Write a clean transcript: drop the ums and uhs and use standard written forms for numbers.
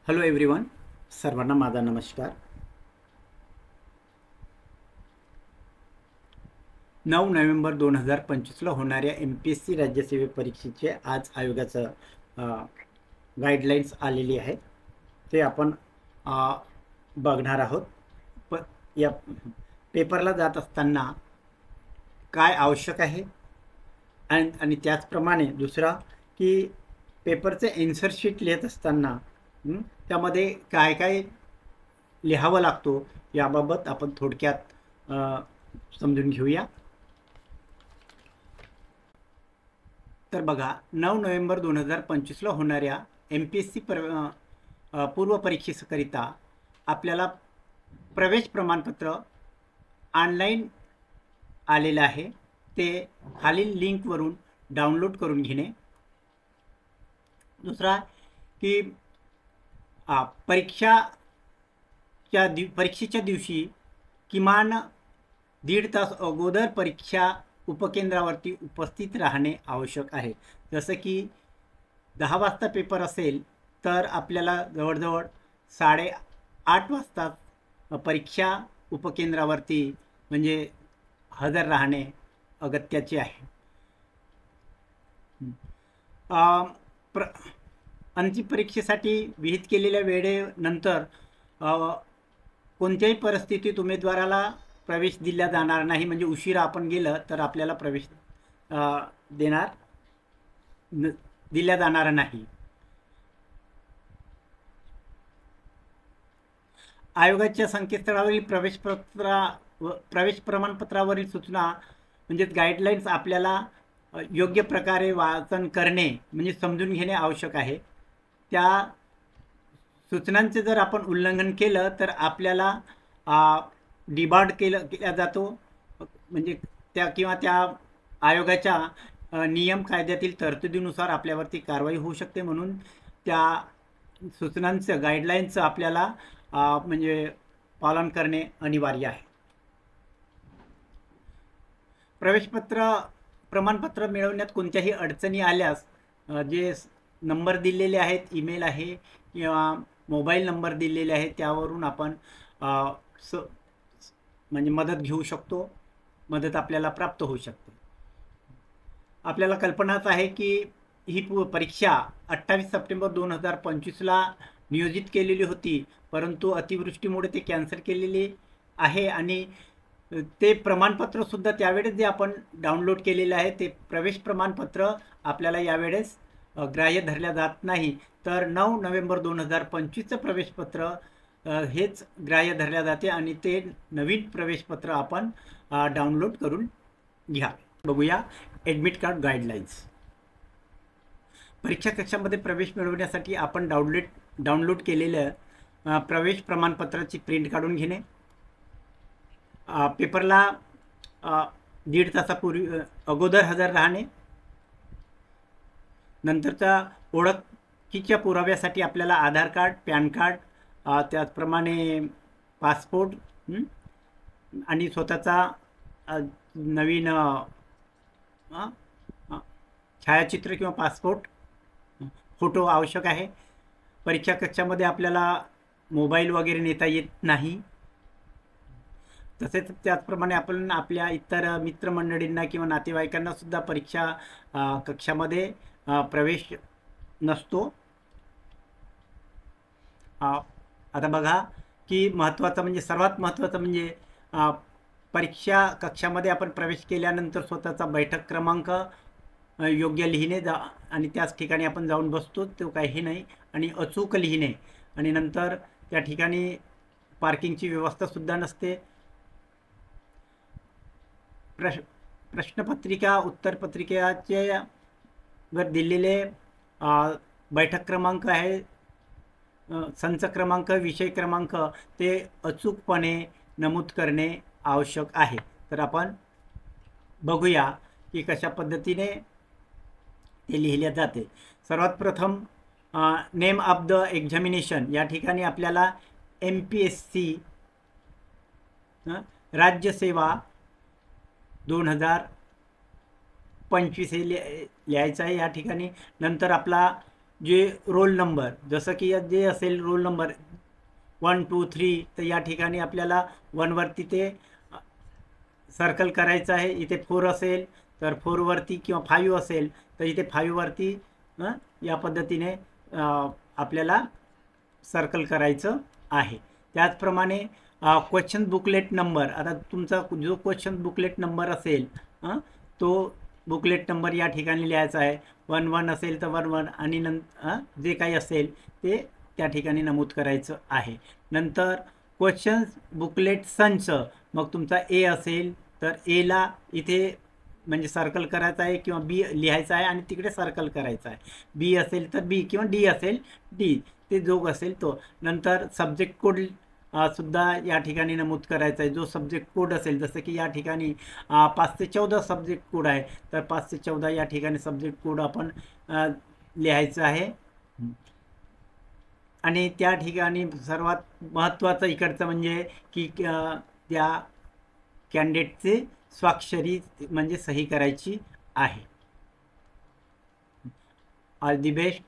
Hello everyone, सर्वांना माझा नमस्कार. 9 नोव्हेंबर 2025ला होणाऱ्या MPSC राज्यसेवा परीक्षेचे आज आयोगाचं गाईडलाईन्स आलेली आहे. ते आपण बघणार आहोत. या पेपरला जात असताना काय आवश्यक आहे आणि त्याचप्रमाणे दुसरा की पेपरचे एन्सर शीट लिहित असताना त्यामध्ये काय काय लिहावं लागतो याबाबत आपण थोडक्यात समजून घेऊया. तर बघा, 9 नोव्हेंबर 2025ला होणाऱ्या MPSC पूर्व परीक्षेकरिता आपल्याला प्रवेश प्रमाणपत्र ऑनलाईन आलेलं आहे. ते खालील लिंकवरून डाउनलोड करून घेणे. दुसरा की परीक्षेच्या दिवशी किमान 1.5 तास अगोदर परीक्षा उपकेंद्रावरती उपस्थित राहणे आवश्यक आहे. जसं की 10 वाजता पेपर असेल तर आपल्याला जवळजवळ 8:30 वाजता परीक्षा उपकेंद्रावरती म्हणजे हजर राहणे अगत्याचे आहे. अंतिम परीक्षेसाठी विहित केलेल्या वेळेनंतर कोणत्याही परिस्थितीत उमेदवाराला प्रवेश दिला जाणार नाही. म्हणजे उशिरा आपण गेलं तर आपल्याला प्रवेश दिला जाणार नाही. आयोगाच्या संकेतस्थळावरील प्रवेश प्रमाणपत्रावरील सूचना म्हणजे गाईडलाईन्स आपल्याला योग्य प्रकारे वाचन करणे म्हणजे समजून घेणे आवश्यक आहे. त्या सूचनांचे जर आपण उल्लंघन केलं तर आपल्याला डिबार्ड केला जातो. म्हणजे त्या आयोगाच्या नियम कायद्यातील तरतुदीनुसार आपल्यावरती कारवाई होऊ शकते. म्हणून त्या सूचनांचं गाईडलाईन्सचं आपल्याला म्हणजे पालन करणे अनिवार्य आहे. प्रमाणपत्र मिळवण्यात कोणत्याही अडचणी आल्यास जे नंबर दिलेले आहेत, ईमेल आहे किंवा मोबाईल नंबर दिलेले आहेत, त्यावरून आपण म्हणजे मदत घेऊ शकतो. मदत आपल्याला प्राप्त होऊ शकते. आपल्याला कल्पनाच आहे की ही परीक्षा 28 सप्टेंबर 2025ला नियोजित केलेली होती, परंतु अतिवृष्टीमुळे ते कॅन्सल केलेली आहे. आणि ते प्रमाणपत्रसुद्धा त्यावेळेस जे आपण डाउनलोड केलेलं आहे ते प्रवेश प्रमाणपत्र आपल्याला यावेळेस ग्राह्य धरल्या जात नाही. तर 9 नोव्हेंबर 2025चं प्रवेशपत्र हेच ग्राह्य धरल्या जाते आणि ते नवीन प्रवेशपत्र आपण डाउनलोड करून घ्या. बघूया ॲडमिट कार्ड गाईडलाईन्स. परीक्षा कक्षामध्ये प्रवेश मिळवण्यासाठी आपण डाउनलोड केलेलं प्रवेश प्रमाणपत्राची प्रिंट काढून घेणे. पेपरला 1.5 तासापूर्वी अगोदर हजर राहणे. नंतरचा ओळखीच्या पुराव्यासाठी आपल्याला आधार कार्ड, पॅन कार्ड, त्याचप्रमाणे पासपोर्ट आणि स्वतःचा नवीन छायाचित्र किंवा पासपोर्ट फोटो आवश्यक आहे. परीक्षा कक्षामध्ये आपल्याला मोबाईल वगैरे नेता येत नाही. तसेच त्याचप्रमाणे आपण आपल्या इतर मित्रमंडळींना किंवा नातेवाईकांना सुद्धा परीक्षा कक्षामध्ये प्रवेश नसतो. आता बघा की सर्वात महत्त्वाचं म्हणजे परीक्षा कक्षामध्ये आपण प्रवेश केल्यानंतर स्वतःचा बैठक क्रमांक योग्य लिहिणे आणि त्याच ठिकाणी आपण जाऊन बसतो तो काही नाही आणि अचूक लिहिणे. आणि नंतर त्या ठिकाणी पार्किंगची व्यवस्थासुद्धा नसते. प्रश्नपत्रिका उत्तरपत्रिकेचे वर दिलेले बैठक क्रमांक आहे, संच क्रमांक, विषय क्रमांक ते अचूकपणे नमूद करणे आवश्यक आहे. तर आपण बघूया की कशा पद्धतीने ते लिहिले जाते. सर्वात प्रथम नेम ऑफ द एक्झामिनेशन या ठिकाणी आपल्याला MPSC राज्यसेवा 2025 हे लिहायचं आहे या ठिकाणी. नंतर आपला जे रोल नंबर, जसं की जे असेल रोल नंबर 1 2 3, तर या ठिकाणी आपल्याला 1 वरती ते सर्कल करायचं आहे. इथे 4 असेल तर 4 वरती, किंवा 5 असेल तर इथे 5 वरती या पद्धतीने आपल्याला सर्कल करायचं आहे. त्याचप्रमाणे क्वेश्चन बुकलेट नंबर, आता तुमचा जो क्वेश्चन बुकलेट नंबर असेल तो बुकलेट नंबर या ठिकाणी लिहायचा आहे. 1 1 असेल तर 1 1, आणि जे काही असेल ते त्या ठिकाणी नमूद करायचं आहे. नंतर क्वेश्चन बुकलेट संच, मग तुमचा ए असेल तर एला इथे म्हणजे सर्कल करायचा आहे, किंवा बी लिहायचा आहे आणि तिकडे सर्कल करायचा आहे. बी असेल तर बी, किंवा डी असेल डी, ते जो असेल तो. नंतर सब्जेक्ट कोड सुद्धा या ठिकाणी नमूद करायचा आहे. जो सब्जेक्ट कोड असेल, जसं की या ठिकाणी 5 ते 14 सब्जेक्ट कोड आहे, तर 5 ते 14 या ठिकाणी सब्जेक्ट कोड आपण लिहायचं आहे. आणि त्या ठिकाणी सर्वात महत्त्वाचं इकडचं म्हणजे की त्या कॅन्डिडेटचे स्वाक्षरी म्हणजे सही करायची आहे. All the best.